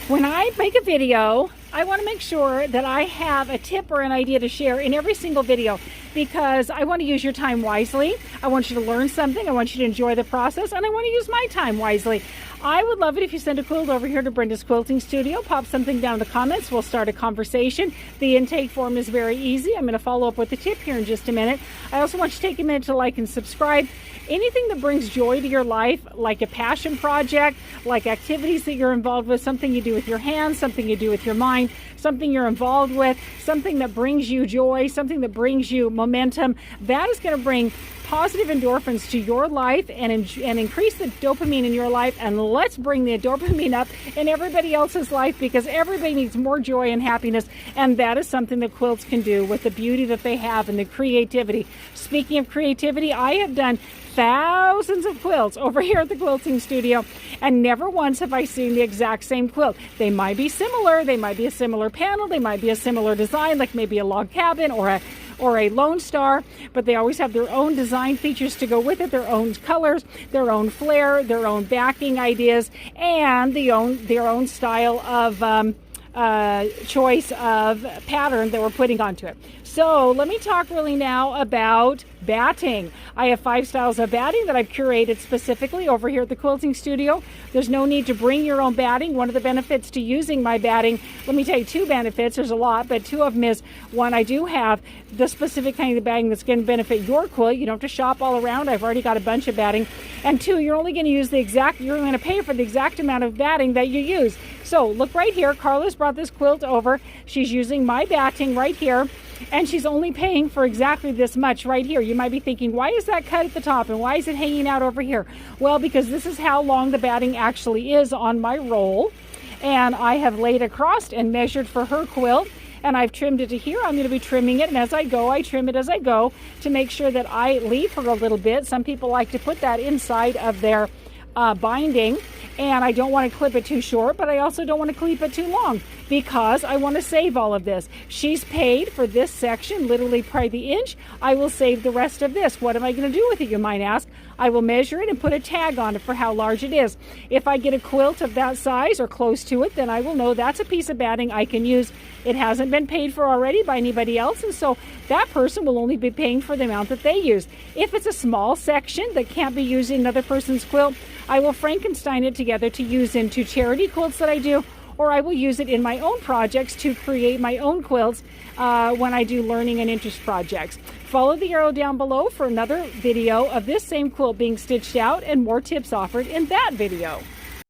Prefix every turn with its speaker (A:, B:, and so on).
A: When I make a video, I want to make sure that I have a tip or an idea to share in every single video because I want to use your time wisely. I want you to learn something. I want you to enjoy the process, and I want to use my time wisely. I would love it if you send a quilt over here to Brenda's Quilting Studio. Pop something down in the comments. We'll start a conversation. The intake form is very easy. I'm going to follow up with a tip here in just a minute. I also want you to take a minute to like and subscribe. Anything that brings joy to your life, like a passion project, like activities that you're involved with, something you do with your hands, something you do with your mind, something you're involved with, something that brings you joy, something that brings you momentum, that is going to bring positive endorphins to your life and increase the dopamine in your life. And let's bring the dopamine up in everybody else's life because everybody needs more joy and happiness. And that is something that quilts can do with the beauty that they have and the creativity. Speaking of creativity, I have done thousands of quilts over here at the Quilting Studio, and never once have I seen the exact same quilt. They might be similar, they might be a similar panel, they might be a similar design, like maybe a log cabin or a Lone Star, but they always have their own design features to go with it, their own colors, their own flair, their own backing ideas, and their own style of choice of pattern that we're putting onto it. So let me talk really now about batting. I have 5 styles of batting that I've curated specifically over here at the Quilting Studio. There's no need to bring your own batting. One of the benefits to using my batting, let me tell you 2 benefits. There's a lot, but 2 of them is, one, I do have the specific kind of batting that's going to benefit your quilt. You don't have to shop all around. I've already got a bunch of batting. And 2, you're only going to use you're going to pay for the exact amount of batting that you use. So look right here. Karla's brought this quilt over. She's using my batting right here. And she's only paying for exactly this much right here. You might be thinking, why is that cut at the top and why is it hanging out over here? Well, because this is how long the batting actually is on my roll. And I have laid across and measured for her quilt. And I've trimmed it to here. I'm going to be trimming it. And as I go, I trim it as I go to make sure that I leave her a little bit. Some people like to put that inside of their binding. And I don't want to clip it too short, but I also don't want to clip it too long because I want to save all of this. She's paid for this section, literally by the inch. I will save the rest of this. What am I going to do with it, you might ask? I will measure it and put a tag on it for how large it is. If I get a quilt of that size or close to it, then I will know that's a piece of batting I can use. It hasn't been paid for already by anybody else, and so that person will only be paying for the amount that they use. If it's a small section that can't be used in another person's quilt, I will Frankenstein it together to use into charity quilts that I do, or I will use it in my own projects to create my own quilts when I do learning and interest projects. Follow the arrow down below for another video of this same quilt being stitched out and more tips offered in that video.